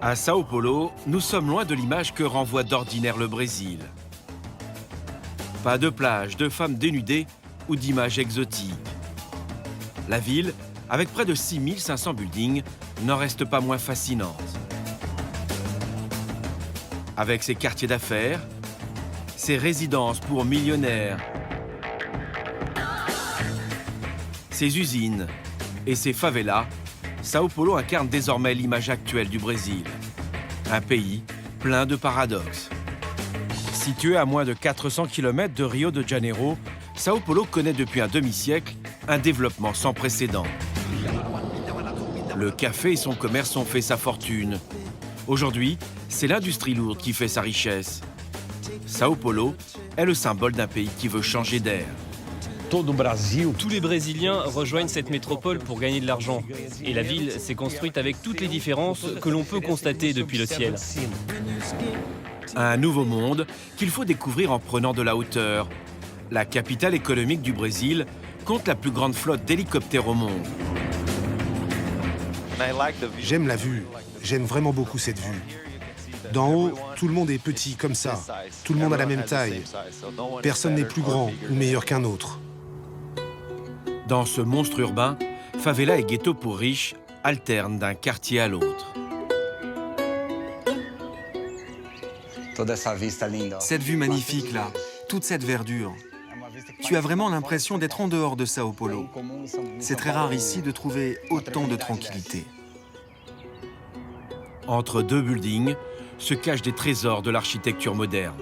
À Sao Paulo, nous sommes loin de l'image que renvoie d'ordinaire le Brésil. Pas de plage, de femmes dénudées ou d'images exotiques. La ville, avec près de 6500 buildings, n'en reste pas moins fascinante. Avec ses quartiers d'affaires, ses résidences pour millionnaires, ses usines et ses favelas, Sao Paulo incarne désormais l'image actuelle du Brésil. Un pays plein de paradoxes. Situé à moins de 400 km de Rio de Janeiro, Sao Paulo connaît depuis un demi-siècle un développement sans précédent. Le café et son commerce ont fait sa fortune. Aujourd'hui, c'est l'industrie lourde qui fait sa richesse. Sao Paulo est le symbole d'un pays qui veut changer d'air. Tous les Brésiliens rejoignent cette métropole pour gagner de l'argent. Et la ville s'est construite avec toutes les différences que l'on peut constater depuis le ciel. Un nouveau monde qu'il faut découvrir en prenant de la hauteur. La capitale économique du Brésil compte la plus grande flotte d'hélicoptères au monde. J'aime la vue. J'aime vraiment beaucoup cette vue. D'en haut, tout le monde est petit comme ça. Tout le monde a la même taille. Personne n'est plus grand ou meilleur qu'un autre. Dans ce monstre urbain, favela et ghetto pour riches alternent d'un quartier à l'autre. Cette vue magnifique là, toute cette verdure. Tu as vraiment l'impression d'être en dehors de Sao Paulo. C'est très rare ici de trouver autant de tranquillité. Entre deux buildings se cachent des trésors de l'architecture moderne.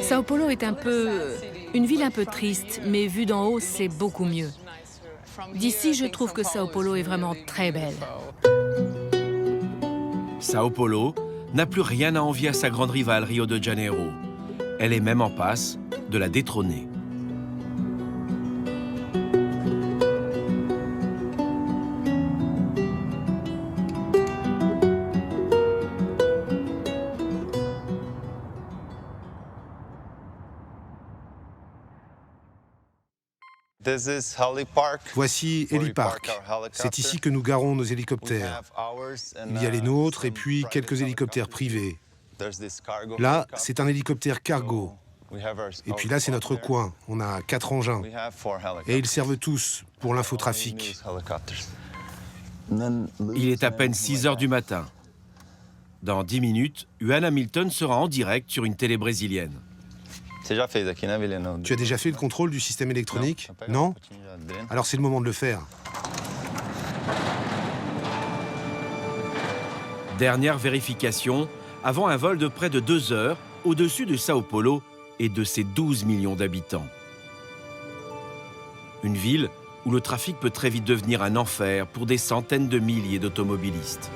Sao Paulo est une ville un peu triste, mais vue d'en haut, c'est beaucoup mieux. D'ici, je trouve que Sao Paulo est vraiment très belle. Sao Paulo n'a plus rien à envier à sa grande rivale Rio de Janeiro. Elle est même en passe de la détrôner. Voici Helipark. C'est ici que nous garons nos hélicoptères. Il y a les nôtres et puis quelques hélicoptères privés. Là, c'est un hélicoptère cargo. Et puis là, c'est notre coin. On a 4 engins. Et ils servent tous pour l'infotrafic. Il est à peine 6 heures du matin. Dans 10 minutes, Juan Hamilton sera en direct sur une télé brésilienne. Tu as déjà fait le contrôle du système électronique? Non? Alors c'est le moment de le faire. Dernière vérification avant un vol de près de 2 heures au-dessus de Sao Paulo et de ses 12 millions d'habitants. Une ville où le trafic peut très vite devenir un enfer pour des centaines de milliers d'automobilistes.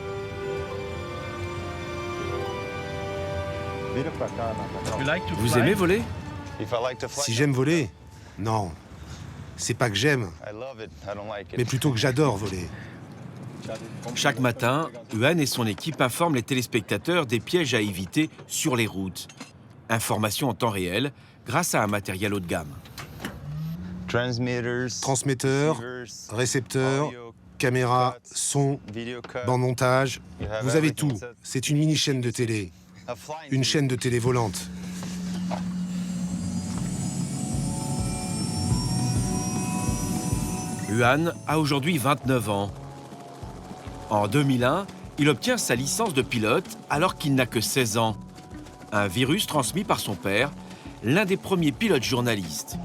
Vous aimez voler? Si j'aime voler? Non. C'est pas que j'aime, mais plutôt que j'adore voler. Chaque matin, Juan et son équipe informent les téléspectateurs des pièges à éviter sur les routes. Information en temps réel grâce à un matériel haut de gamme. Transmetteurs, récepteurs, caméras, son, bande montage, vous avez tout. C'est une mini-chaîne de télé. Une chaîne de télé volante. Juan a aujourd'hui 29 ans. En 2001, il obtient sa licence de pilote alors qu'il n'a que 16 ans. Un virus transmis par son père, l'un des premiers pilotes journalistes.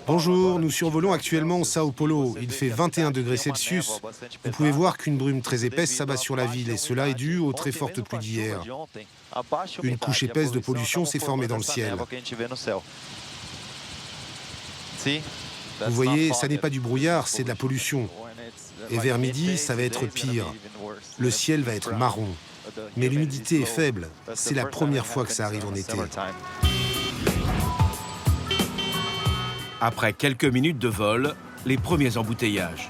Bonjour, nous survolons actuellement Sao Paulo. Il fait 21 degrés Celsius. Vous pouvez voir qu'une brume très épaisse s'abat sur la ville et cela est dû aux très fortes pluies d'hier. Une couche épaisse de pollution s'est formée dans le ciel. Vous voyez, ça n'est pas du brouillard, c'est de la pollution. Et vers midi, ça va être pire. Le ciel va être marron. Mais l'humidité est faible. C'est la première fois que ça arrive en été. Après quelques minutes de vol, les premiers embouteillages.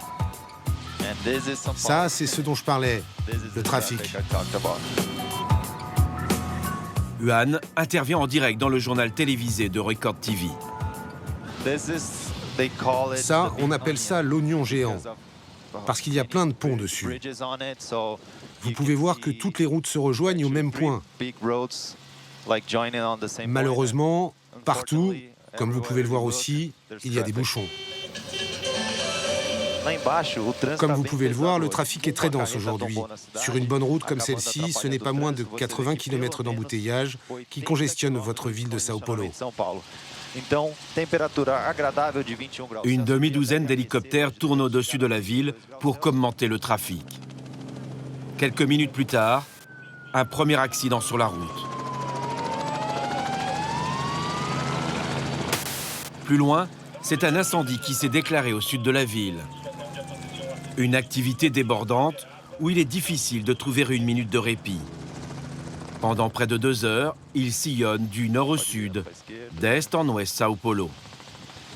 Ça, c'est ce dont je parlais, le trafic. Yuan intervient en direct dans le journal télévisé de Record TV. Ça, on appelle ça l'oignon géant, parce qu'il y a plein de ponts dessus. Vous pouvez voir que toutes les routes se rejoignent au même point. Malheureusement, partout, comme vous pouvez le voir aussi, il y a des bouchons. Comme vous pouvez le voir, le trafic est très dense aujourd'hui. Sur une bonne route comme celle-ci, ce n'est pas moins de 80 km d'embouteillage qui congestionnent votre ville de Sao Paulo. Une demi-douzaine d'hélicoptères tournent au-dessus de la ville pour commenter le trafic. Quelques minutes plus tard, un premier accident sur la route. Plus loin, c'est un incendie qui s'est déclaré au sud de la ville. Une activité débordante où il est difficile de trouver une minute de répit. Pendant près de 2 heures, il sillonne du nord au sud, d'est en ouest Sao Paulo.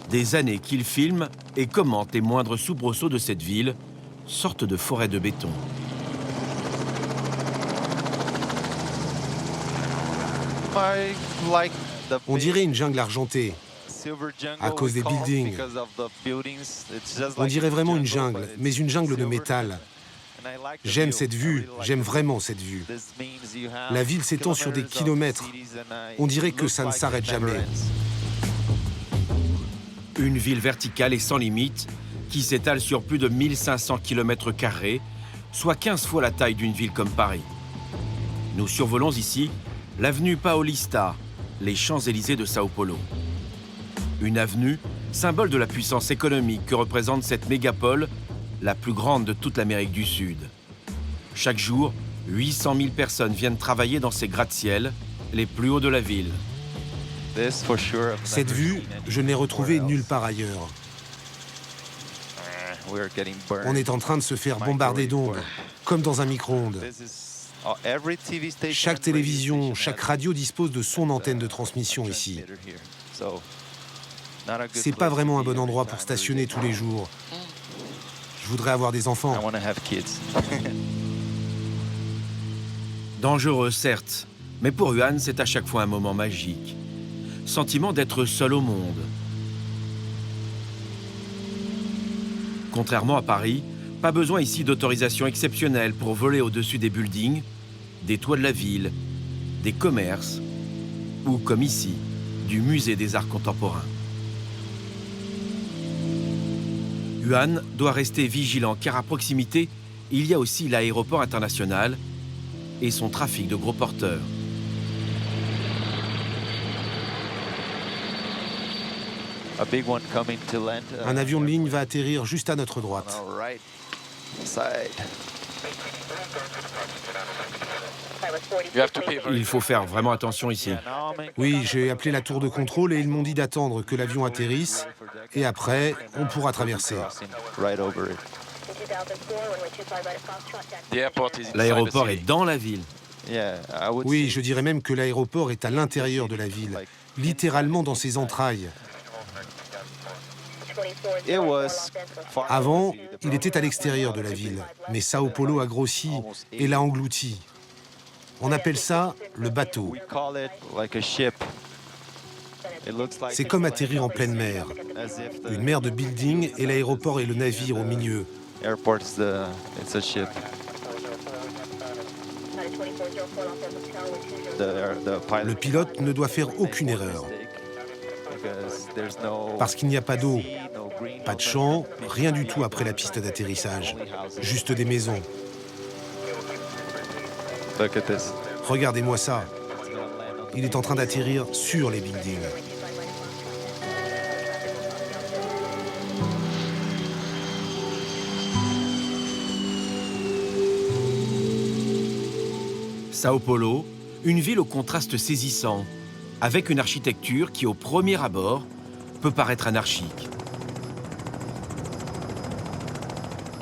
Des années qu'il filme et commente les moindres soubresauts de cette ville, sorte de forêt de béton. On dirait une jungle argentée, à cause des buildings. On dirait vraiment une jungle, mais une jungle de métal. J'aime cette vue, j'aime vraiment cette vue. La ville s'étend sur des kilomètres. On dirait que ça ne s'arrête jamais. Une ville verticale et sans limite qui s'étale sur plus de 1500 km², soit 15 fois la taille d'une ville comme Paris. Nous survolons ici l'avenue Paulista, les Champs-Élysées de Sao Paulo. Une avenue, symbole de la puissance économique que représente cette mégapole, la plus grande de toute l'Amérique du Sud. Chaque jour, 800 000 personnes viennent travailler dans ces gratte-ciel, les plus hauts de la ville. Cette vue, je ne l'ai retrouvée nulle part ailleurs. On est en train de se faire bombarder d'ondes, comme dans un micro-ondes. Chaque télévision, chaque radio dispose de son antenne de transmission ici. C'est pas vraiment un bon endroit pour stationner tous les jours. Je voudrais avoir des enfants. Dangereux, certes, mais pour Yuan, c'est à chaque fois un moment magique. Sentiment d'être seul au monde. Contrairement à Paris, pas besoin ici d'autorisation exceptionnelle pour voler au-dessus des buildings, des toits de la ville, des commerces, ou comme ici, du musée des arts contemporains. Yuan doit rester vigilant car à proximité, il y a aussi l'aéroport international et son trafic de gros porteurs. Un avion de ligne va atterrir juste à notre droite. Il faut faire vraiment attention ici. Oui, j'ai appelé la tour de contrôle et ils m'ont dit d'attendre que l'avion atterrisse et après, on pourra traverser. L'aéroport est dans la ville. Oui, je dirais même que l'aéroport est à l'intérieur de la ville, littéralement dans ses entrailles. Avant, il était à l'extérieur de la ville, mais Sao Paulo a grossi et l'a englouti. On appelle ça le bateau. C'est comme atterrir en pleine mer. Une mer de buildings et l'aéroport est le navire au milieu. Le pilote ne doit faire aucune erreur. Parce qu'il n'y a pas d'eau, pas de champs, rien du tout après la piste d'atterrissage. Juste des maisons. Regardez-moi ça. Il est en train d'atterrir sur les buildings. Sao Paulo, une ville au contraste saisissant, avec une architecture qui, au premier abord, peut paraître anarchique.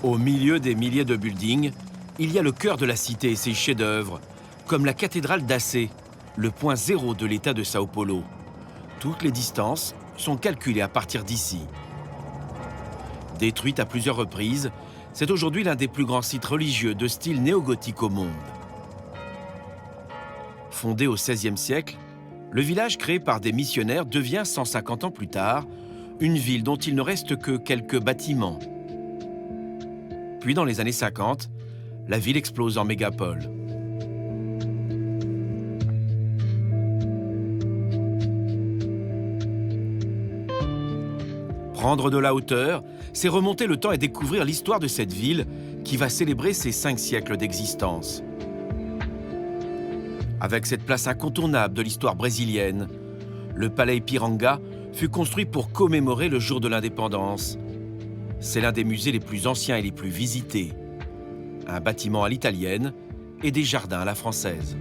Au milieu des milliers de buildings, il y a le cœur de la cité et ses chefs-d'œuvre, comme la cathédrale d'Acé, le point zéro de l'état de Sao Paulo. Toutes les distances sont calculés à partir d'ici. Détruite à plusieurs reprises, c'est aujourd'hui l'un des plus grands sites religieux de style néo-gothique au monde. Fondé au XVIe siècle, le village créé par des missionnaires devient 150 ans plus tard une ville dont il ne reste que quelques bâtiments. Puis dans les années 50, la ville explose en mégapole. Prendre de la hauteur, c'est remonter le temps et découvrir l'histoire de cette ville qui va célébrer ses 5 siècles d'existence. Avec cette place incontournable de l'histoire brésilienne, le palais Ipiranga fut construit pour commémorer le jour de l'indépendance. C'est l'un des musées les plus anciens et les plus visités. Un bâtiment à l'italienne et des jardins à la française.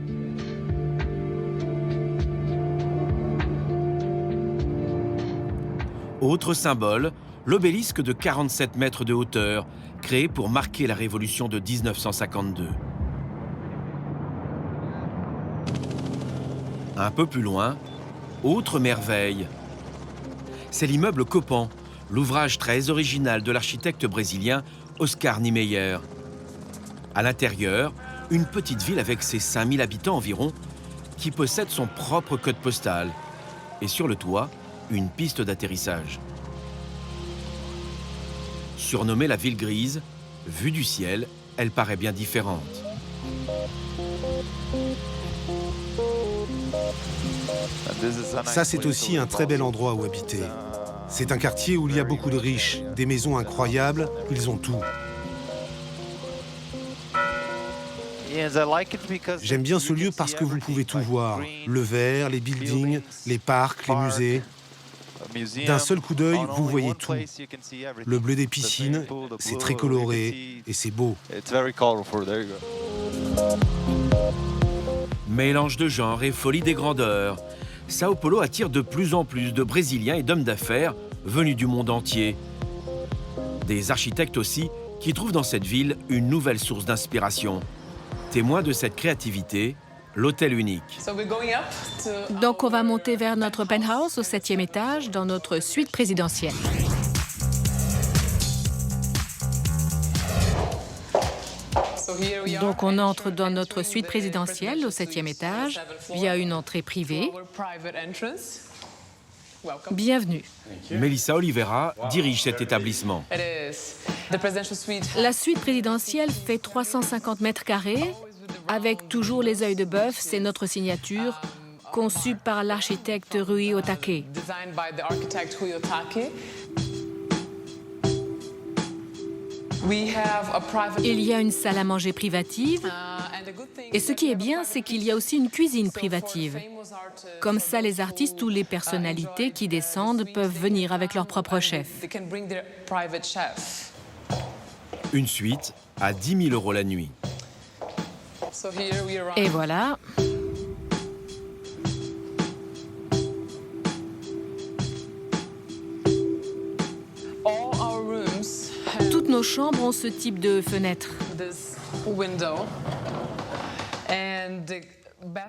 Autre symbole, l'obélisque de 47 mètres de hauteur, créé pour marquer la révolution de 1952. Un peu plus loin, autre merveille. C'est l'immeuble Copan, l'ouvrage très original de l'architecte brésilien Oscar Niemeyer. À l'intérieur, une petite ville avec ses 5000 habitants environ, qui possède son propre code postal. Et sur le toit, une piste d'atterrissage. Surnommée la ville grise, vue du ciel, elle paraît bien différente. Ça, c'est aussi un très bel endroit où habiter. C'est un quartier où il y a beaucoup de riches, des maisons incroyables, ils ont tout. J'aime bien ce lieu parce que vous pouvez tout voir. Le vert, les buildings, les parcs, les musées. D'un seul coup d'œil, vous voyez tout. Le bleu des piscines, c'est très coloré et c'est beau. Mélange de genre et folie des grandeurs, Sao Paulo attire de plus en plus de Brésiliens et d'hommes d'affaires venus du monde entier. Des architectes aussi qui trouvent dans cette ville une nouvelle source d'inspiration. Témoin de cette créativité, l'hôtel unique. Donc on va monter vers notre penthouse au 7e étage dans notre suite présidentielle. Donc on entre dans notre suite présidentielle au 7e étage via une entrée privée. Bienvenue. Melissa Oliveira dirige cet établissement. La suite présidentielle fait 350 mètres carrés, avec toujours les œils de bœuf, c'est notre signature, conçue par l'architecte Rui Otake. Il y a une salle à manger privative, et ce qui est bien, c'est qu'il y a aussi une cuisine privative. Comme ça, les artistes ou les personnalités qui descendent peuvent venir avec leur propre chef. Une suite à 10 000 € la nuit. Et voilà. Toutes nos chambres ont ce type de fenêtre.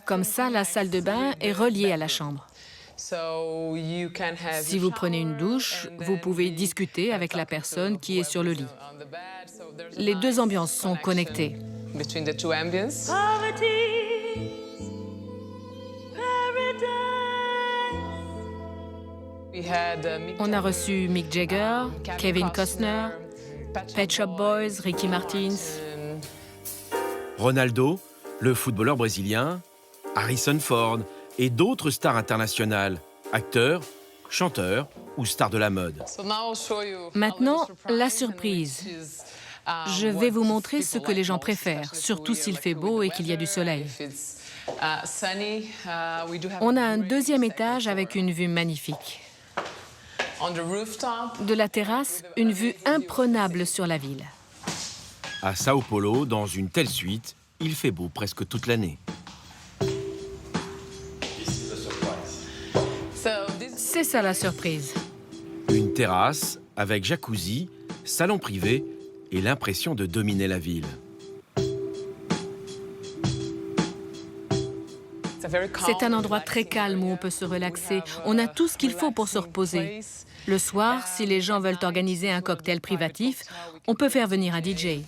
Comme ça, la salle de bain est reliée à la chambre. Si vous prenez une douche, vous pouvez discuter avec la personne qui est sur le lit. Les deux ambiances sont connectées. On a reçu Mick Jagger, Kevin Costner, Pet Shop Boys, Ricky Martin. Ronaldo, le footballeur brésilien, Harrison Ford et d'autres stars internationales, acteurs, chanteurs ou stars de la mode. Maintenant, la surprise. Je vais vous montrer ce que les gens préfèrent, surtout s'il fait beau et qu'il y a du soleil. On a un deuxième étage avec une vue magnifique. De la terrasse, une vue imprenable sur la ville. À Sao Paulo, dans une telle suite, il fait beau presque toute l'année. C'est ça la surprise. Une terrasse avec jacuzzi, salon privé et l'impression de dominer la ville. C'est un endroit très calme où on peut se relaxer. On a tout ce qu'il faut pour se reposer. Le soir, si les gens veulent organiser un cocktail privatif, on peut faire venir un DJ.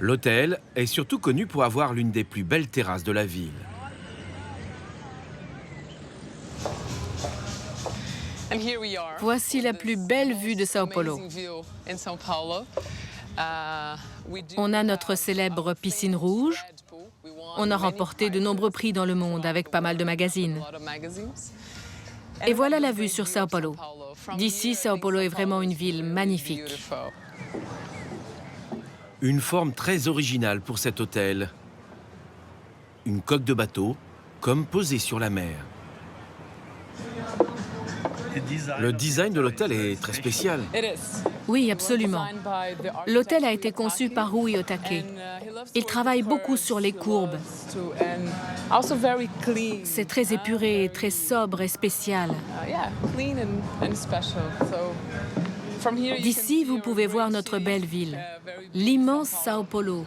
L'hôtel est surtout connu pour avoir l'une des plus belles terrasses de la ville. Voici la plus belle vue de Sao Paulo. On a notre célèbre piscine rouge. On a remporté de nombreux prix dans le monde avec pas mal de magazines. Et voilà la vue sur Sao Paulo. D'ici, Sao Paulo est vraiment une ville magnifique. Une forme très originale pour cet hôtel. Une coque de bateau, comme posée sur la mer. Le design de l'hôtel est très spécial. Oui, absolument. L'hôtel a été conçu par Rui Otake. Il travaille beaucoup sur les courbes. C'est très épuré, très sobre et spécial. D'ici, vous pouvez voir notre belle ville, l'immense Sao Paulo.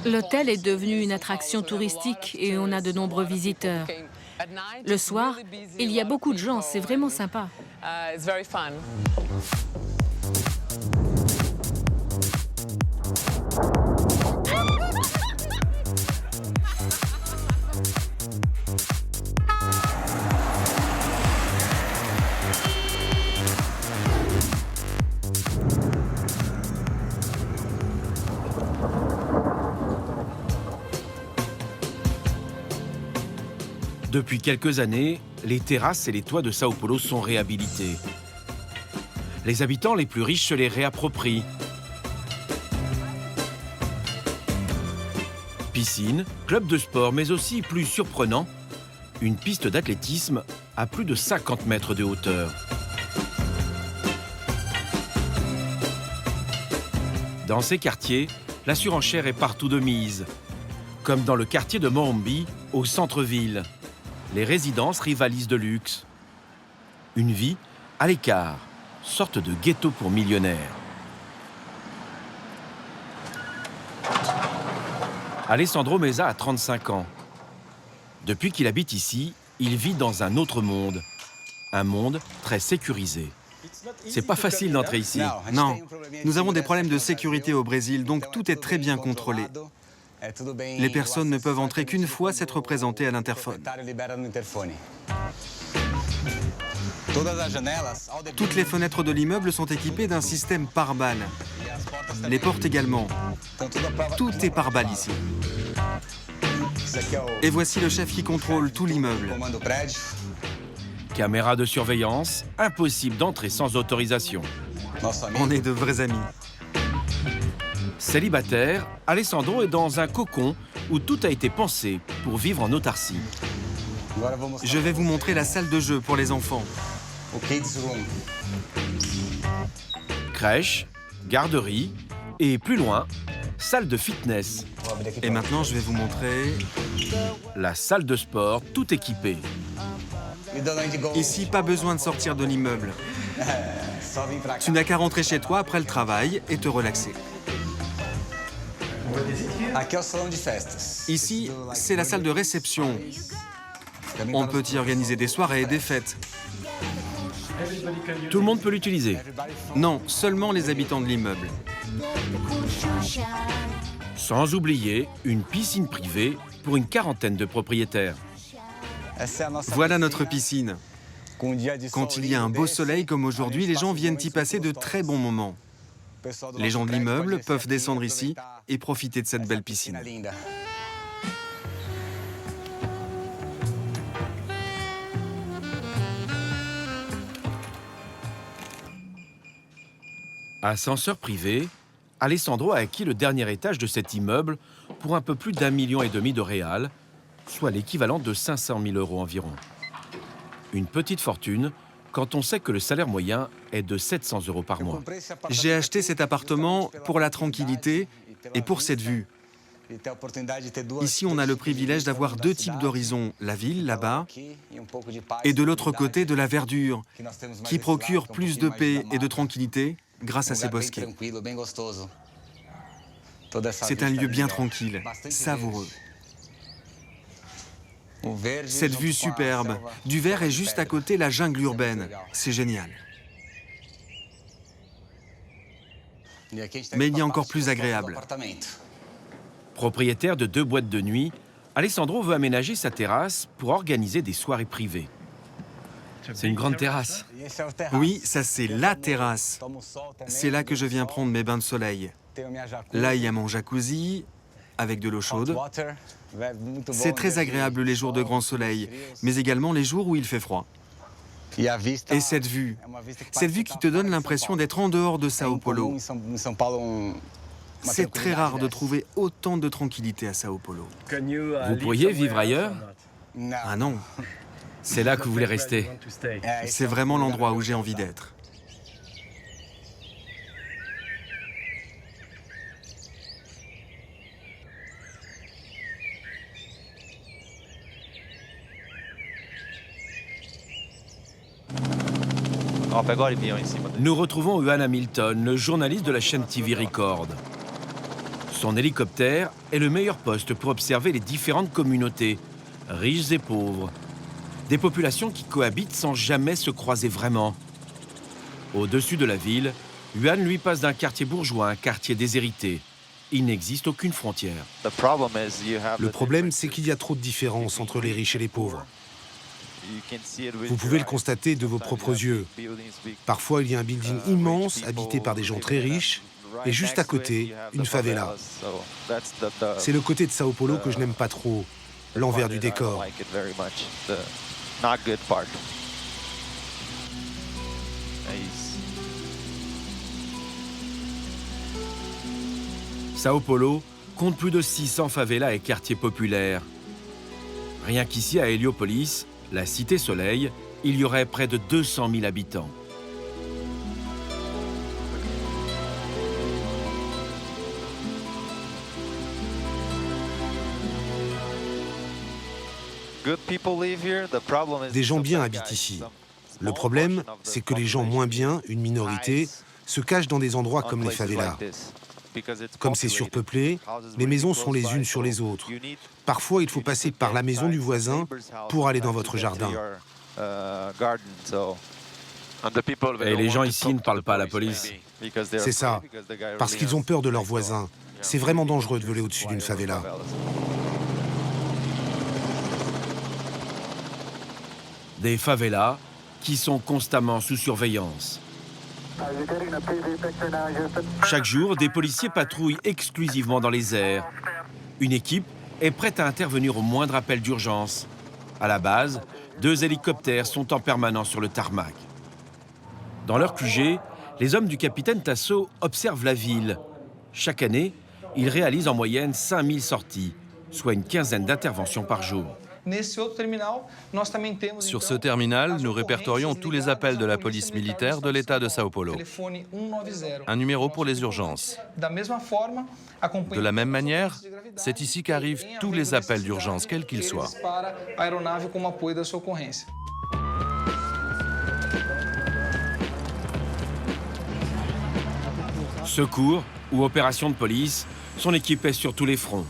L'hôtel est devenu une attraction touristique et on a de nombreux visiteurs. Le soir, il y a beaucoup de gens, c'est vraiment sympa. Depuis quelques années, les terrasses et les toits de Sao Paulo sont réhabilités. Les habitants les plus riches se les réapproprient. Piscine, club de sport, mais aussi, plus surprenant, une piste d'athlétisme à plus de 50 mètres de hauteur. Dans ces quartiers, la surenchère est partout de mise, comme dans le quartier de Morumbi, au centre-ville. Les résidences rivalisent de luxe. Une vie à l'écart, sorte de ghetto pour millionnaires. Alessandro Meza a 35 ans. Depuis qu'il habite ici, il vit dans un autre monde. Un monde très sécurisé. C'est pas facile d'entrer ici. Non, nous avons des problèmes de sécurité au Brésil, donc tout est très bien contrôlé. Les personnes ne peuvent entrer qu'une fois s'être présentées à l'interphone. Toutes les fenêtres de l'immeuble sont équipées d'un système pare-balles. Les portes également. Tout est pare-balles ici. Et voici le chef qui contrôle tout l'immeuble. Caméra de surveillance, impossible d'entrer sans autorisation. On est de vrais amis. Célibataire, Alessandro est dans un cocon où tout a été pensé pour vivre en autarcie. Je vais vous montrer la salle de jeu pour les enfants. Crèche, garderie et plus loin, salle de fitness. Et maintenant, je vais vous montrer... La salle de sport, tout équipée. Ici, pas besoin de sortir de l'immeuble. Tu n'as qu'à rentrer chez toi après le travail et te relaxer. Ici, c'est la salle de réception. On peut y organiser des soirées et des fêtes. Tout le monde peut l'utiliser. Non, seulement les habitants de l'immeuble. Sans oublier une piscine privée pour une quarantaine de propriétaires. Voilà notre piscine. Quand il y a un beau soleil comme aujourd'hui, les gens viennent y passer de très bons moments. Les gens de l'immeuble peuvent descendre ici et profiter de cette belle piscine. Ascenseur privé, Alessandro a acquis le dernier étage de cet immeuble pour un peu plus d'1,5 million de réals, soit l'équivalent de 500 000 € environ. Une petite fortune quand on sait que le salaire moyen est de 700 € par mois. J'ai acheté cet appartement pour la tranquillité et pour cette vue. Ici, on a le privilège d'avoir deux types d'horizons, la ville, là-bas, et de l'autre côté, de la verdure, qui procure plus de paix et de tranquillité grâce à ces bosquets. C'est un lieu bien tranquille, savoureux. Cette vue superbe, du vert est juste à côté la jungle urbaine. C'est génial. Mais il y a encore plus agréable. Propriétaire de 2 boîtes de nuit, Alessandro veut aménager sa terrasse pour organiser des soirées privées. C'est une grande terrasse. Oui, ça c'est la terrasse. C'est là que je viens prendre mes bains de soleil. Là, il y a mon jacuzzi avec de l'eau chaude. C'est très agréable les jours de grand soleil, mais également les jours où il fait froid. Et cette vue qui te donne l'impression d'être en dehors de Sao Paulo. C'est très rare de trouver autant de tranquillité à Sao Paulo. Vous pourriez vivre ailleurs? Ah non, C'est là que vous voulez rester. c'est vraiment l'endroit où j'ai envie d'être. Nous retrouvons Juan Hamilton, le journaliste de la chaîne TV Record. Son hélicoptère est le meilleur poste pour observer les différentes communautés, riches et pauvres. Des populations qui cohabitent sans jamais se croiser vraiment. Au-dessus de la ville, Juan lui passe d'un quartier bourgeois à un quartier déshérité. Il n'existe aucune frontière. Le problème, c'est qu'il y a trop de différences entre les riches et les pauvres. Vous pouvez le constater de vos propres yeux. Parfois, il y a un building immense habité par des gens très riches et juste à côté, une favela. C'est le côté de Sao Paulo que je n'aime pas trop, l'envers du décor. Sao Paulo compte plus de 600 favelas et quartiers populaires. Rien qu'ici à Héliopolis, la Cité Soleil, il y aurait près de 200 000 habitants. Des gens bien habitent ici. Le problème, c'est que les gens moins bien, une minorité, se cachent dans des endroits comme les favelas. Comme c'est surpeuplé, les maisons sont les unes sur les autres. Parfois, il faut passer par la maison du voisin pour aller dans votre jardin. Et les gens ici ne parlent pas à la police. C'est ça, parce qu'ils ont peur de leurs voisins. C'est vraiment dangereux de voler au-dessus d'une favela. Des favelas qui sont constamment sous surveillance. Chaque jour, des policiers patrouillent exclusivement dans les airs. Une équipe est prête à intervenir au moindre appel d'urgence. À la base, 2 hélicoptères sont en permanence sur le tarmac. Dans leur QG, les hommes du capitaine Tasso observent la ville. Chaque année, ils réalisent en moyenne 5000 sorties, soit une quinzaine d'interventions par jour. Sur ce terminal, nous répertorions tous les appels de la police militaire de l'État de Sao Paulo. Un numéro pour les urgences. De la même manière, c'est ici qu'arrivent tous les appels d'urgence, quels qu'ils soient. Secours ou opérations de police sont équipés sur tous les fronts.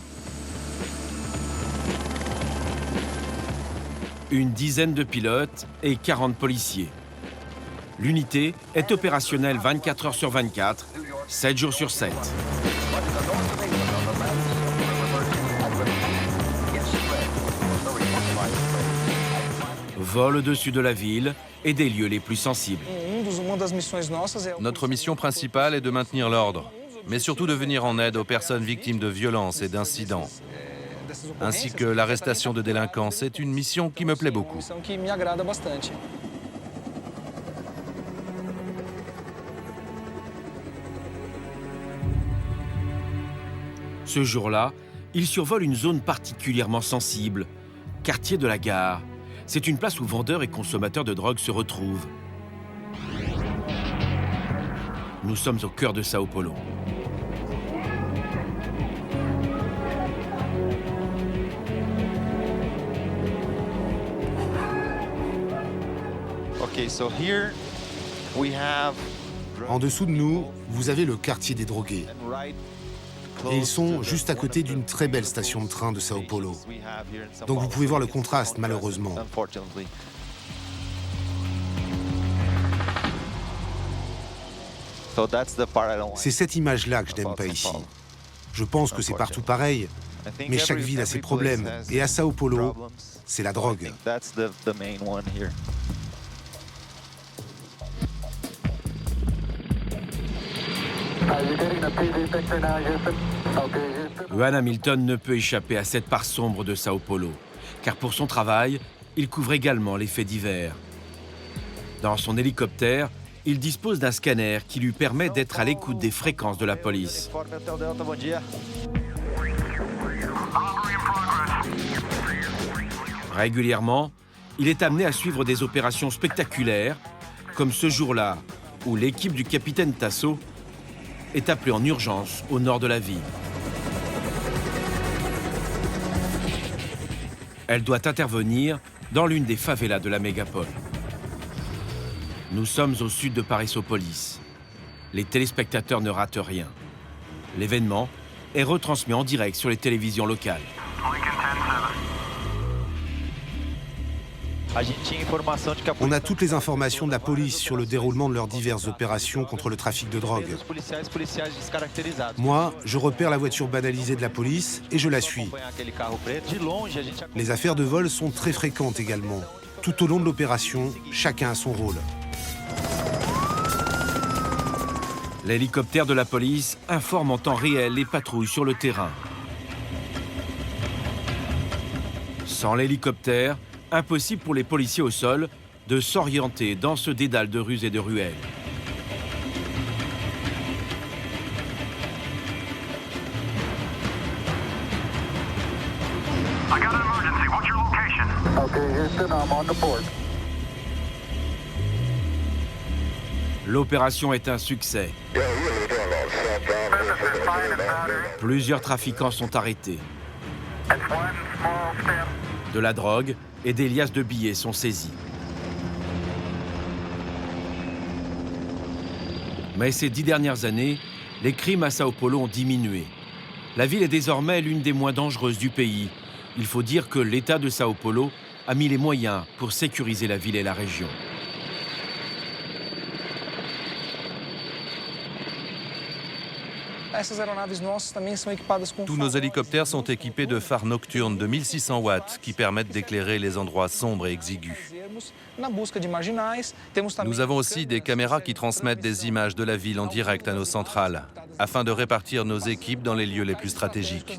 Une dizaine de pilotes et 40 policiers. L'unité est opérationnelle 24 heures sur 24, 7 jours sur 7. Vol au-dessus de la ville et des lieux les plus sensibles. Notre mission principale est de maintenir l'ordre, mais surtout de venir en aide aux personnes victimes de violences et d'incidents, ainsi que l'arrestation de délinquants. C'est une mission qui me plaît beaucoup. Ce jour-là, il survole une zone particulièrement sensible, quartier de la Gare. C'est une place où vendeurs et consommateurs de drogue se retrouvent. Nous sommes au cœur de Sao Paulo. En dessous de nous, vous avez le quartier des drogués. Et ils sont juste à côté d'une très belle station de train de Sao Paulo. Donc vous pouvez voir le contraste, malheureusement. C'est cette image-là que je n'aime pas ici. Je pense que c'est partout pareil, mais chaque ville a ses problèmes. Et à Sao Paulo, c'est la drogue. Ewan Hamilton ne peut échapper à cette part sombre de Sao Paulo, car pour son travail, il couvre également les faits divers. Dans son hélicoptère, il dispose d'un scanner qui lui permet d'être à l'écoute des fréquences de la police. Régulièrement, il est amené à suivre des opérations spectaculaires, comme ce jour-là, où l'équipe du capitaine Tasso est appelée en urgence au nord de la ville. Elle doit intervenir dans l'une des favelas de la mégapole. Nous sommes au sud de Paraisópolis. Les téléspectateurs ne ratent rien. L'événement est retransmis en direct sur les télévisions locales. On a toutes les informations de la police sur le déroulement de leurs diverses opérations contre le trafic de drogue. Moi, je repère la voiture banalisée de la police et je la suis. Les affaires de vol sont très fréquentes également. Tout au long de l'opération, chacun a son rôle. L'hélicoptère de la police informe en temps réel les patrouilles sur le terrain. Sans l'hélicoptère, impossible pour les policiers au sol de s'orienter dans ce dédale de rues et de ruelles. L'opération est un succès. Plusieurs trafiquants sont arrêtés. De la drogue et des liasses de billets sont saisis. Mais ces 10 dernières années, les crimes à Sao Paulo ont diminué. La ville est désormais l'une des moins dangereuses du pays. Il faut dire que l'État de Sao Paulo a mis les moyens pour sécuriser la ville et la région. Tous nos hélicoptères sont équipés de phares nocturnes de 1600 watts qui permettent d'éclairer les endroits sombres et exigus. Nous avons aussi des caméras qui transmettent des images de la ville en direct à nos centrales, afin de répartir nos équipes dans les lieux les plus stratégiques.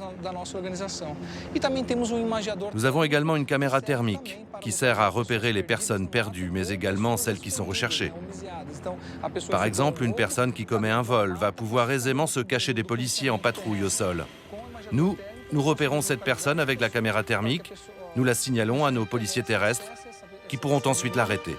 Nous avons également une caméra thermique qui sert à repérer les personnes perdues, mais également celles qui sont recherchées. Par exemple, une personne qui commet un vol va pouvoir aisément se cacher des policiers en patrouille au sol. Nous repérons cette personne avec la caméra thermique, nous la signalons à nos policiers terrestres qui pourront ensuite l'arrêter.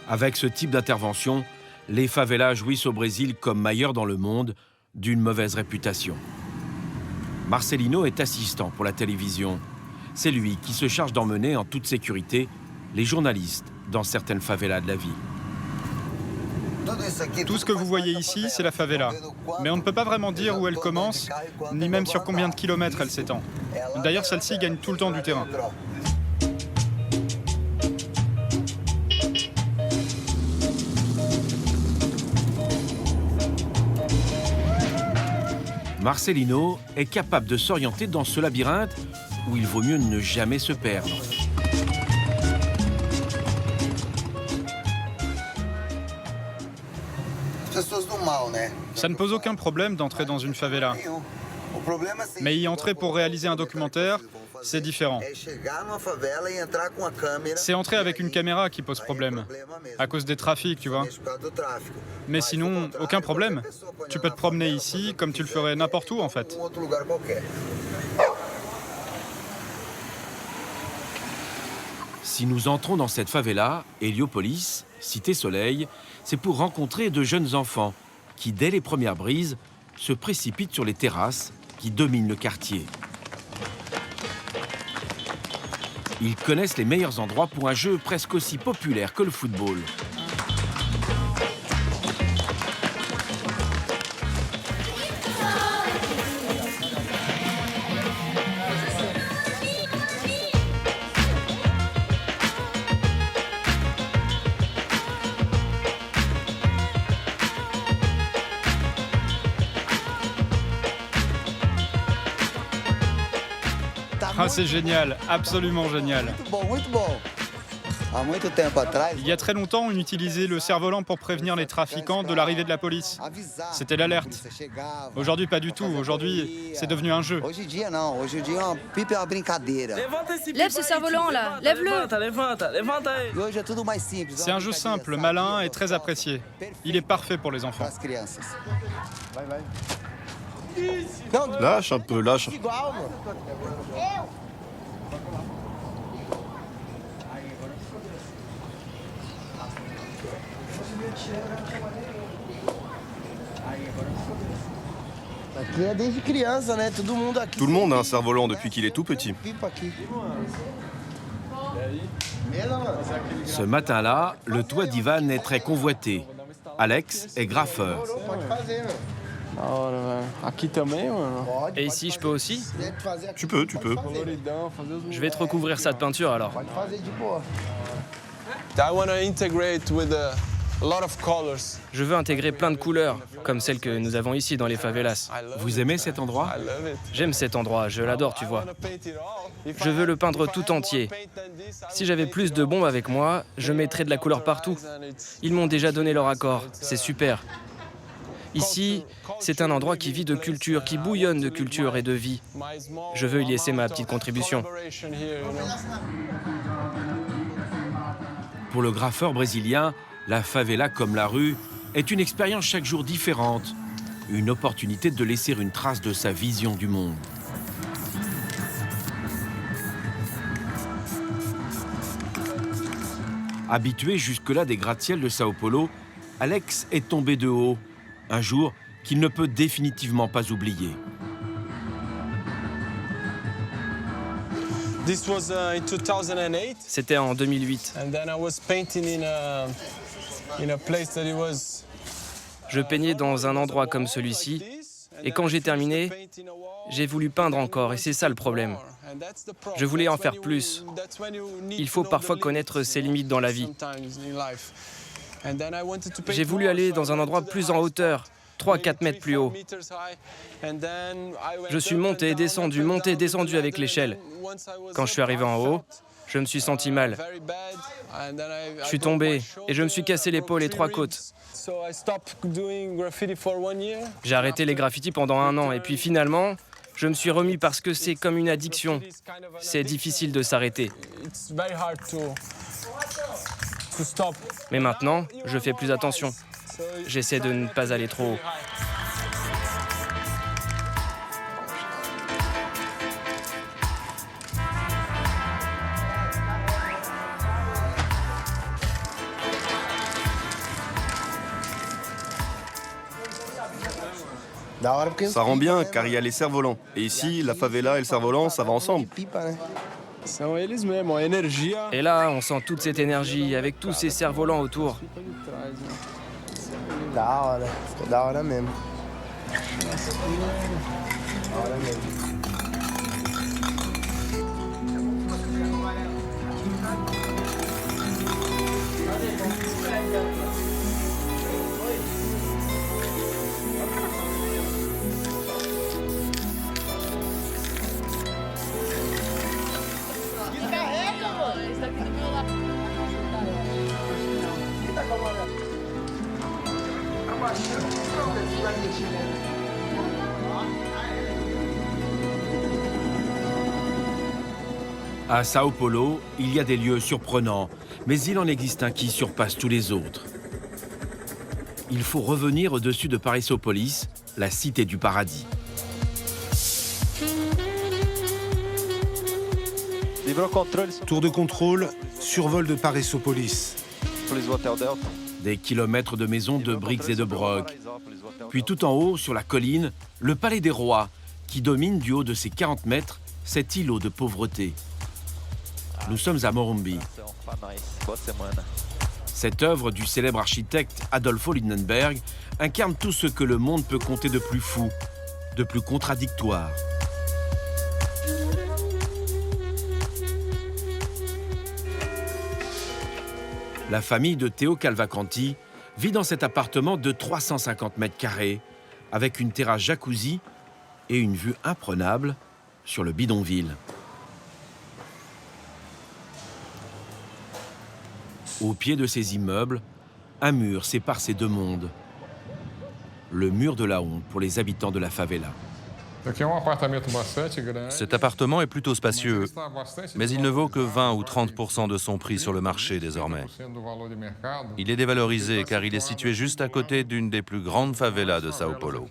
Avec ce type d'intervention, les favelas jouissent au Brésil, comme ailleurs dans le monde, d'une mauvaise réputation. Marcelino est assistant pour la télévision. C'est lui qui se charge d'emmener en toute sécurité les journalistes dans certaines favelas de la ville. Tout ce que vous voyez ici, c'est la favela. Mais on ne peut pas vraiment dire où elle commence, ni même sur combien de kilomètres elle s'étend. D'ailleurs, celle-ci gagne tout le temps du terrain. Marcelino est capable de s'orienter dans ce labyrinthe où il vaut mieux ne jamais se perdre. Ça ne pose aucun problème d'entrer dans une favela. Mais y entrer pour réaliser un documentaire, c'est différent. C'est entrer avec une caméra qui pose problème, à cause des trafics, tu vois. Mais sinon, aucun problème. Tu peux te promener ici comme tu le ferais n'importe où, en fait. Si nous entrons dans cette favela, Héliopolis, Cité Soleil, c'est pour rencontrer de jeunes enfants qui, dès les premières brises, se précipitent sur les terrasses qui dominent le quartier. Ils connaissent les meilleurs endroits pour un jeu presque aussi populaire que le football. Ah, c'est génial, absolument génial. Il y a très longtemps, on utilisait le cerf-volant pour prévenir les trafiquants de l'arrivée de la police. C'était l'alerte. Aujourd'hui, pas du tout. Aujourd'hui, c'est devenu un jeu. Lève ce cerf-volant là, lève-le. C'est un jeu simple, malin et très apprécié. Il est parfait pour les enfants. Lâche un peu, lâche. Tout le monde a un cerf-volant depuis qu'il est tout petit. Ce matin-là, le toit d'Ivan est très convoité. Alex est graffeur. Et ici, je peux aussi? Tu peux. Je vais te recouvrir ça de peinture alors. Je veux intégrer plein de couleurs, comme celles que nous avons ici dans les favelas. Vous aimez cet endroit? J'aime cet endroit, je l'adore, tu vois. Je veux le peindre tout entier. Si j'avais plus de bombes avec moi, je mettrais de la couleur partout. Ils m'ont déjà donné leur accord, c'est super. Ici, c'est un endroit qui vit de culture, qui bouillonne de culture et de vie. Je veux y laisser ma petite contribution. Pour le graffeur brésilien, la favela comme la rue est une expérience chaque jour différente. Une opportunité de laisser une trace de sa vision du monde. Habitué jusque-là des gratte-ciels de Sao Paulo, Alex est tombé de haut. Un jour qu'il ne peut définitivement pas oublier. C'était en 2008. Je peignais dans un endroit comme celui-ci, et quand j'ai terminé, j'ai voulu peindre encore, et c'est ça le problème. Je voulais en faire plus. Il faut parfois connaître ses limites dans la vie. J'ai voulu aller dans un endroit plus en hauteur, 3-4 mètres plus haut. Je suis monté, descendu avec l'échelle. Quand je suis arrivé en haut, je me suis senti mal. Je suis tombé et je me suis cassé l'épaule et 3 côtes. J'ai arrêté les graffitis pendant 1 an et puis finalement, je me suis remis parce que c'est comme une addiction. C'est difficile de s'arrêter. Mais maintenant, je fais plus attention. J'essaie de ne pas aller trop haut. Ça rend bien car il y a les cerfs-volants. Et ici, la favela et le cerf-volant, ça va ensemble. Et là, on sent toute cette énergie avec tous ces cerfs-volants autour. À Sao Paulo, il y a des lieux surprenants, mais il en existe un qui surpasse tous les autres. Il faut revenir au-dessus de Paraisópolis, la cité du paradis. Tour de contrôle, survol de Paraisópolis. Des kilomètres de maisons de briques et de brocs. Puis tout en haut, sur la colline, le palais des rois, qui domine du haut de ses 40 mètres cet îlot de pauvreté. Nous sommes à Morumbi. Cette œuvre du célèbre architecte Adolfo Lindenberg incarne tout ce que le monde peut compter de plus fou, de plus contradictoire. La famille de Theo Calvacanti vit dans cet appartement de 350 mètres carrés, avec une terrasse jacuzzi et une vue imprenable sur le bidonville. Au pied de ces immeubles, un mur sépare ces deux mondes. Le mur de la honte pour les habitants de la favela. Cet appartement est plutôt spacieux, mais il ne vaut que 20 ou 30% de son prix sur le marché désormais. Il est dévalorisé car il est situé juste à côté d'une des plus grandes favelas de Sao Paulo.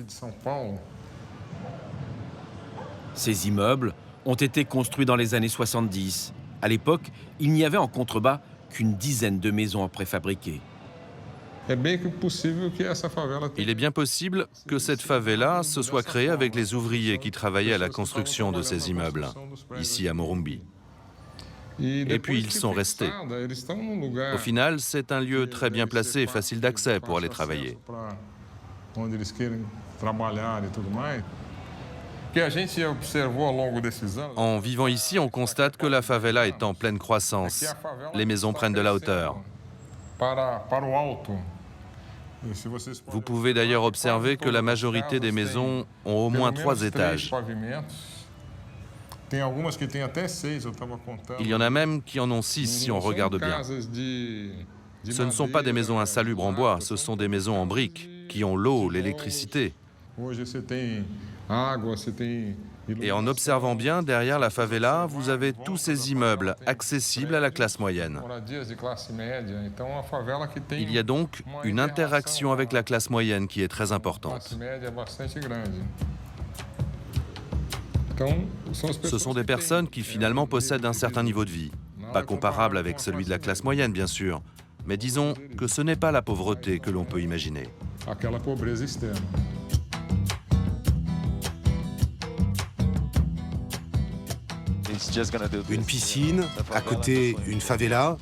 Ces immeubles ont été construits dans les années 70. À l'époque, il n'y avait en contrebas qu'une dizaine de maisons en préfabriqué. Il est bien possible que cette favela se soit créée avec les ouvriers qui travaillaient à la construction de ces immeubles, ici à Morumbi. Et puis ils sont restés. Au final, c'est un lieu très bien placé et facile d'accès pour aller travailler. En vivant ici, on constate que la favela est en pleine croissance. Les maisons prennent de la hauteur. Vous pouvez d'ailleurs observer que la majorité des maisons ont au moins 3 étages. Il y en a même qui en ont 6 si on regarde bien. Ce ne sont pas des maisons insalubres en bois, ce sont des maisons en briques qui ont l'eau, l'électricité. Et en observant bien, derrière la favela, vous avez tous ces immeubles accessibles à la classe moyenne. Il y a donc une interaction avec la classe moyenne qui est très importante. Ce sont des personnes qui finalement possèdent un certain niveau de vie, pas comparable avec celui de la classe moyenne bien sûr, mais disons que ce n'est pas la pauvreté que l'on peut imaginer. Une piscine, à côté une favela,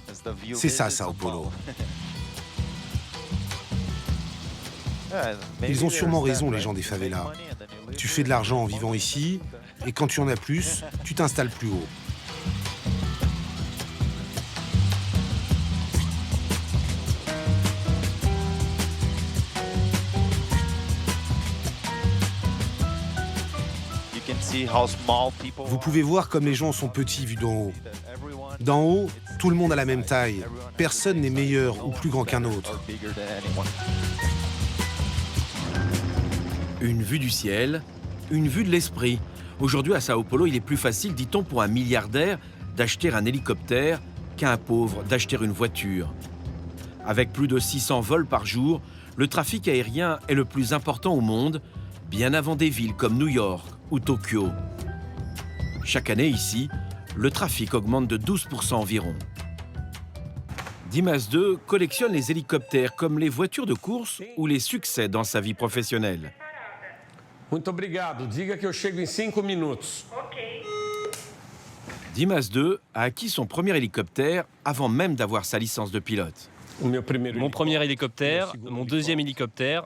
c'est ça Sao Paulo. Ils ont sûrement raison les gens des favelas. Tu fais de l'argent en vivant ici, et quand tu en as plus, tu t'installes plus haut. Vous pouvez voir comme les gens sont petits vus d'en haut. D'en haut, tout le monde a la même taille. Personne n'est meilleur ou plus grand qu'un autre. Une vue du ciel, une vue de l'esprit. Aujourd'hui, à Sao Paulo, il est plus facile, dit-on, pour un milliardaire d'acheter un hélicoptère qu'à un pauvre d'acheter une voiture. Avec plus de 600 vols par jour, le trafic aérien est le plus important au monde, bien avant des villes comme New York ou Tokyo. Chaque année ici, le trafic augmente de 12% environ. Dimas II collectionne les hélicoptères comme les voitures de course ou les succès dans sa vie professionnelle. Muito obrigado. Diga que eu chego em 5 minutos. Dimas II a acquis son premier hélicoptère avant même d'avoir sa licence de pilote. Mon premier hélicoptère, mon deuxième hélicoptère,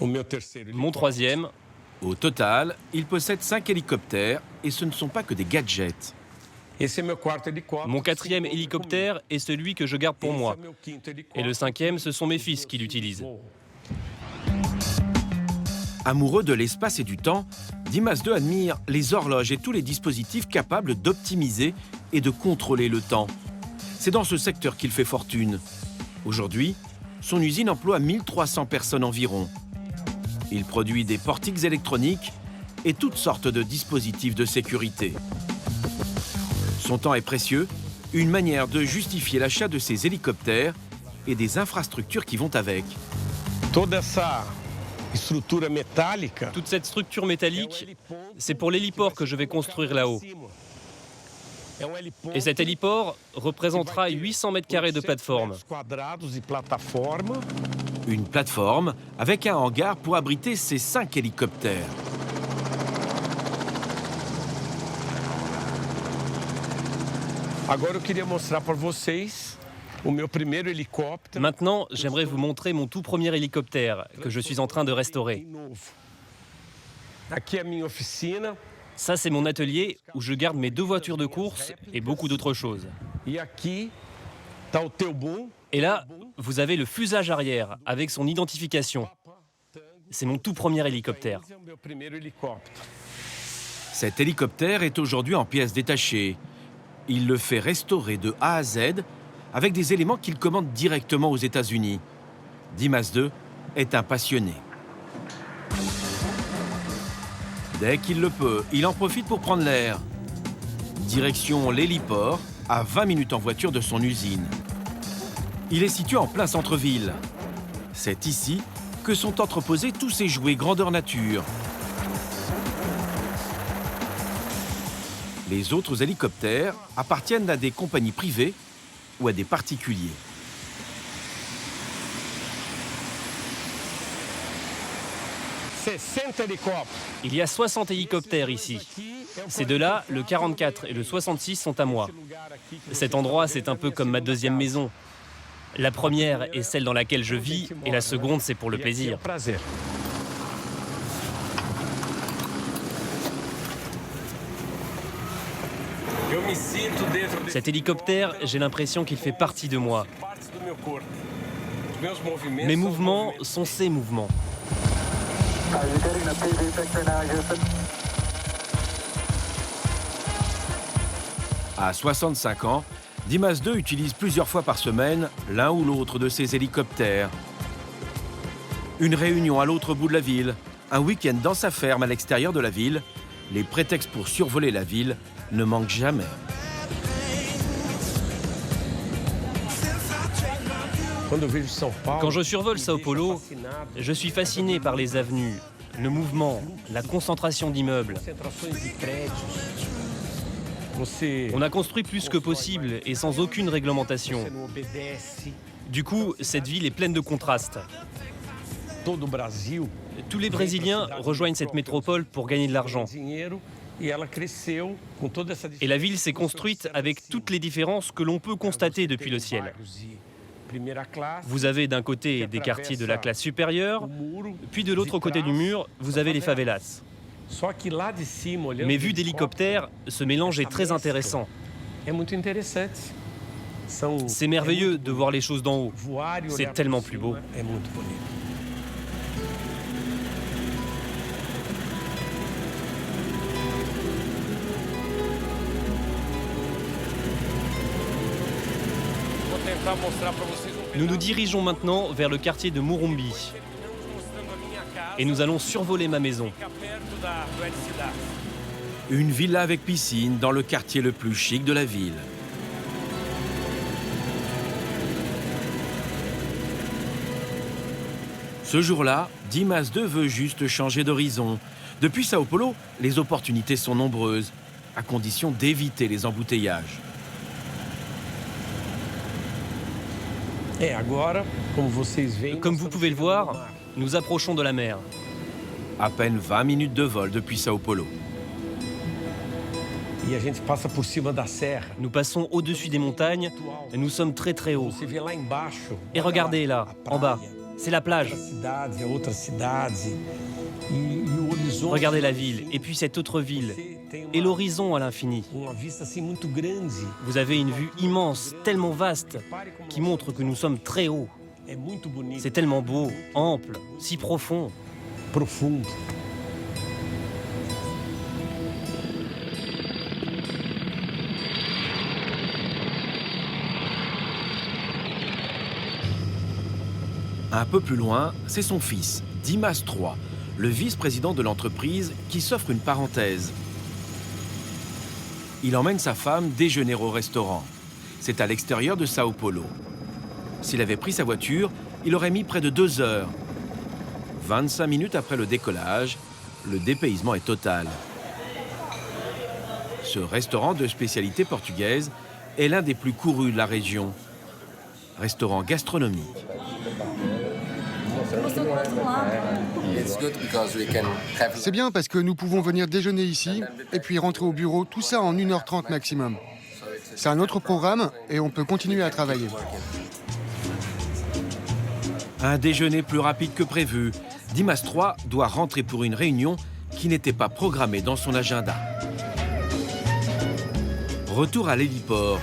mon troisième. Au total, il possède 5 hélicoptères et ce ne sont pas que des gadgets. Mon quatrième hélicoptère est celui que je garde pour moi. Et le cinquième, ce sont mes fils qui l'utilisent. Amoureux de l'espace et du temps, Dimas II admire les horloges et tous les dispositifs capables d'optimiser et de contrôler le temps. C'est dans ce secteur qu'il fait fortune. Aujourd'hui, son usine emploie 1300 personnes environ. Il produit des portiques électroniques et toutes sortes de dispositifs de sécurité. Son temps est précieux, une manière de justifier l'achat de ces hélicoptères et des infrastructures qui vont avec. Toute cette structure métallique, c'est pour l'héliport que je vais construire là-haut. Et cet héliport représentera 800 mètres carrés de plateforme. Une plateforme avec un hangar pour abriter ces 5 hélicoptères. Maintenant, j'aimerais vous montrer mon tout premier hélicoptère que je suis en train de restaurer. Ça, c'est mon atelier où je garde mes 2 voitures de course et beaucoup d'autres choses. Et là, vous avez le fuselage arrière avec son identification. C'est mon tout premier hélicoptère. Cet hélicoptère est aujourd'hui en pièces détachées. Il le fait restaurer de A à Z avec des éléments qu'il commande directement aux États-Unis. Dimas II est un passionné. Dès qu'il le peut, il en profite pour prendre l'air. Direction l'héliport, à 20 minutes en voiture de son usine. Il est situé en plein centre-ville. C'est ici que sont entreposés tous ces jouets grandeur nature. Les autres hélicoptères appartiennent à des compagnies privées ou à des particuliers. Il y a 60 hélicoptères ici. Ces 2-là, le 44 et le 66, sont à moi. Cet endroit, c'est un peu comme ma deuxième maison. La première est celle dans laquelle je vis, et la seconde, c'est pour le plaisir. Cet hélicoptère, j'ai l'impression qu'il fait partie de moi. Mes mouvements sont ses mouvements. À 65 ans, Dimas II utilise plusieurs fois par semaine l'un ou l'autre de ses hélicoptères. Une réunion à l'autre bout de la ville, un week-end dans sa ferme à l'extérieur de la ville, les prétextes pour survoler la ville ne manquent jamais. Quand je survole Sao Paulo, je suis fasciné par les avenues, le mouvement, la concentration d'immeubles. On a construit plus que possible et sans aucune réglementation. Du coup, cette ville est pleine de contrastes. Tous les Brésiliens rejoignent cette métropole pour gagner de l'argent. Et la ville s'est construite avec toutes les différences que l'on peut constater depuis le ciel. Vous avez d'un côté des quartiers de la classe supérieure, puis de l'autre côté du mur, vous avez les favelas. Mais vu d'hélicoptère, ce mélange est très intéressant. C'est merveilleux de voir les choses d'en haut. C'est tellement plus beau. Nous nous dirigeons maintenant vers le quartier de Morumbi. Et nous allons survoler ma maison. Une villa avec piscine dans le quartier le plus chic de la ville. Ce jour-là, Dimas II veut juste changer d'horizon. Depuis Sao Paulo, les opportunités sont nombreuses, à condition d'éviter les embouteillages. Comme vous pouvez le voir, nous approchons de la mer. À peine 20 minutes de vol depuis Sao Paulo. Nous passons au-dessus des montagnes et nous sommes très très haut. Et regardez là, en bas, c'est la plage. Regardez la ville et puis cette autre ville et l'horizon à l'infini. Vous avez une vue immense, tellement vaste, qui montre que nous sommes très hauts. C'est tellement beau, ample, si profond. Un peu plus loin, c'est son fils, Dimas III, le vice-président de l'entreprise, qui s'offre une parenthèse. Il emmène sa femme déjeuner au restaurant. C'est à l'extérieur de Sao Paulo. S'il avait pris sa voiture, il aurait mis près de 2 heures. 25 minutes après le décollage, le dépaysement est total. Ce restaurant de spécialité portugaise est l'un des plus courus de la région. Restaurant gastronomique. C'est bien parce que nous pouvons venir déjeuner ici et puis rentrer au bureau, tout ça en 1h30 maximum. C'est un autre programme et on peut continuer à travailler. Un déjeuner plus rapide que prévu. Dimas III doit rentrer pour une réunion qui n'était pas programmée dans son agenda. Retour à l'héliport.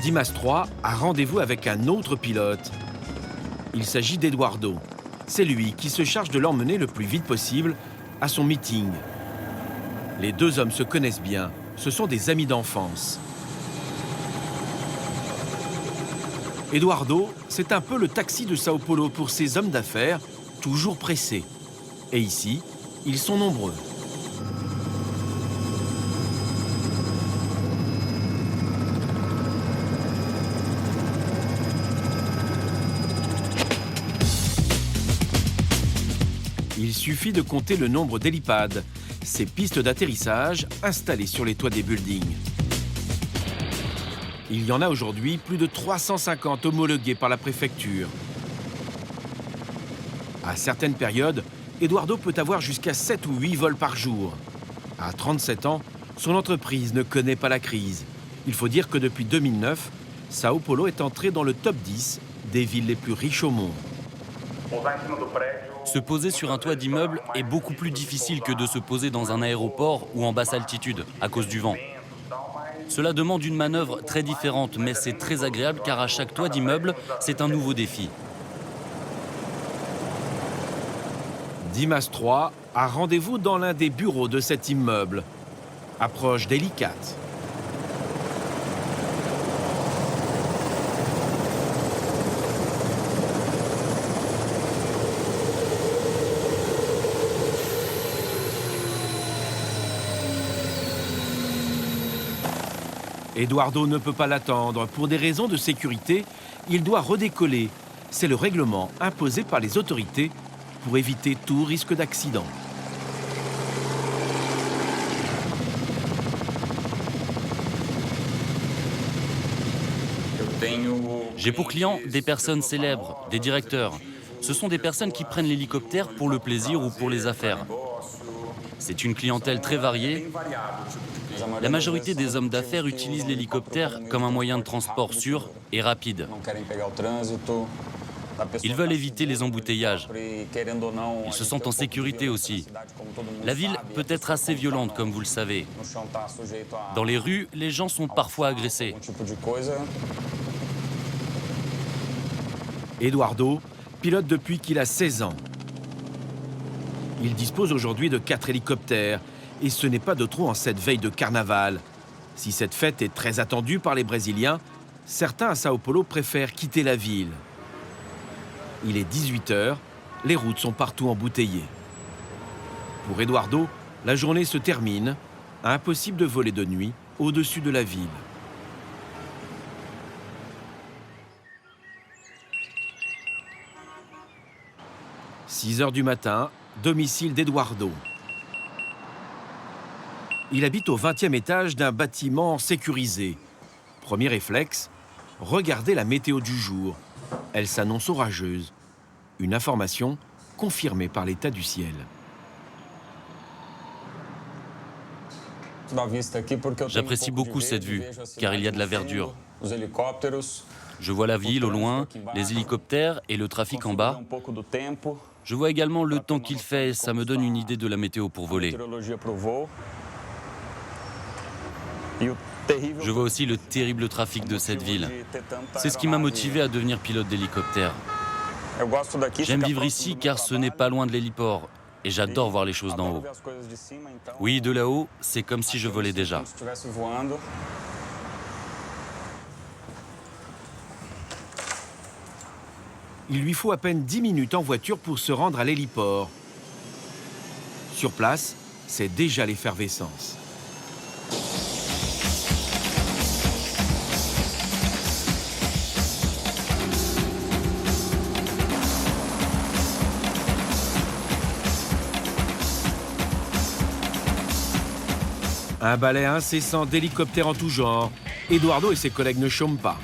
Dimas III a rendez-vous avec un autre pilote. Il s'agit d'Eduardo. C'est lui qui se charge de l'emmener le plus vite possible à son meeting. Les deux hommes se connaissent bien. Ce sont des amis d'enfance. Eduardo, c'est un peu le taxi de Sao Paulo pour ces hommes d'affaires, toujours pressés. Et ici, ils sont nombreux. Il suffit de compter le nombre d'hélipads, ces pistes d'atterrissage installées sur les toits des buildings. Il y en a aujourd'hui plus de 350 homologués par la préfecture. À certaines périodes, Eduardo peut avoir jusqu'à 7 ou 8 vols par jour. À 37 ans, son entreprise ne connaît pas la crise. Il faut dire que depuis 2009, Sao Paulo est entré dans le top 10 des villes les plus riches au monde. Se poser sur un toit d'immeuble est beaucoup plus difficile que de se poser dans un aéroport ou en basse altitude, à cause du vent. Cela demande une manœuvre très différente, mais c'est très agréable car à chaque toit d'immeuble, c'est un nouveau défi. Dimas III a rendez-vous dans l'un des bureaux de cet immeuble. Approche délicate. Eduardo ne peut pas l'attendre. Pour des raisons de sécurité, il doit redécoller. C'est le règlement imposé par les autorités pour éviter tout risque d'accident. J'ai pour clients des personnes célèbres, des directeurs. Ce sont des personnes qui prennent l'hélicoptère pour le plaisir ou pour les affaires. C'est une clientèle très variée. La majorité des hommes d'affaires utilisent l'hélicoptère comme un moyen de transport sûr et rapide. Ils veulent éviter les embouteillages. Ils se sentent en sécurité aussi. La ville peut être assez violente, comme vous le savez. Dans les rues, les gens sont parfois agressés. Eduardo pilote depuis qu'il a 16 ans. Il dispose aujourd'hui de 4 hélicoptères. Et ce n'est pas de trop en cette veille de carnaval. Si cette fête est très attendue par les Brésiliens, certains à Sao Paulo préfèrent quitter la ville. Il est 18h, les routes sont partout embouteillées. Pour Eduardo, la journée se termine. Impossible de voler de nuit au-dessus de la ville. « 6h du matin, domicile d'Eduardo. Il habite au 20e étage d'un bâtiment sécurisé. Premier réflexe, regardez la météo du jour. Elle s'annonce orageuse. Une information confirmée par l'état du ciel. J'apprécie beaucoup cette vue, car il y a de la verdure. Je vois la ville au loin, les hélicoptères et le trafic en bas. Je vois également le temps qu'il fait, ça me donne une idée de la météo pour voler. Je vois aussi le terrible trafic de cette ville. C'est ce qui m'a motivé à devenir pilote d'hélicoptère. J'aime vivre ici car ce n'est pas loin de l'héliport et j'adore voir les choses d'en haut. Oui, de là-haut, c'est comme si je volais déjà. Il lui faut à peine 10 minutes en voiture pour se rendre à l'héliport. Sur place, c'est déjà l'effervescence. Un balai incessant d'hélicoptères en tout genre. Eduardo et ses collègues ne chôment pas.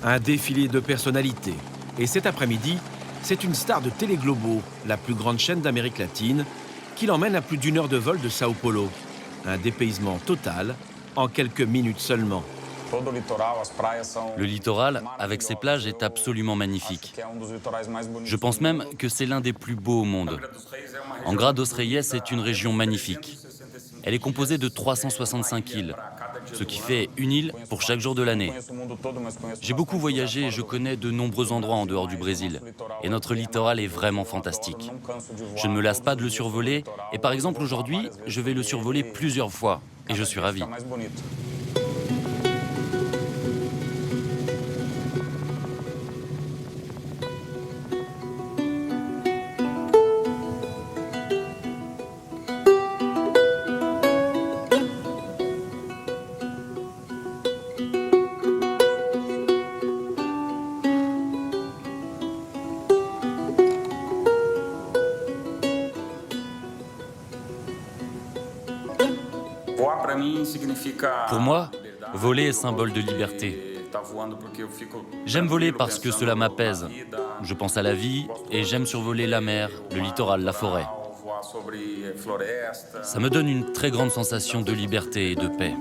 Un défilé de personnalités. Et cet après-midi, c'est une star de Télé Globo, la plus grande chaîne d'Amérique latine, qui l'emmène à plus d'1 heure de vol de Sao Paulo. Un dépaysement total en quelques minutes seulement. Le littoral, avec ses plages, est absolument magnifique. Je pense même que c'est l'un des plus beaux au monde. Angra dos Reis est une région magnifique. Elle est composée de 365 îles, ce qui fait une île pour chaque jour de l'année. J'ai beaucoup voyagé et je connais de nombreux endroits en dehors du Brésil. Et notre littoral est vraiment fantastique. Je ne me lasse pas de le survoler. Et par exemple, aujourd'hui, je vais le survoler plusieurs fois. Et je suis ravi. Pour moi, voler est symbole de liberté. J'aime voler parce que cela m'apaise. Je pense à la vie et j'aime survoler la mer, le littoral, la forêt. Ça me donne une très grande sensation de liberté et de paix.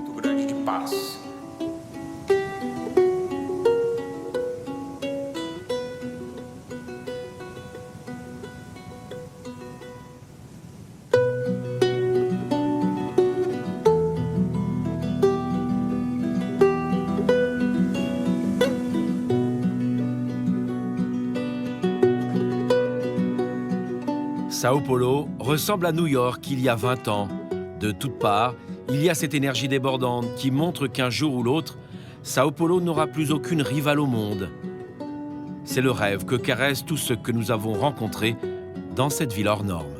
Sao Paulo ressemble à New York il y a 20 ans. De toutes parts, il y a cette énergie débordante qui montre qu'un jour ou l'autre, Sao Paulo n'aura plus aucune rivale au monde. C'est le rêve que caressent tous ceux que nous avons rencontrés dans cette ville hors norme.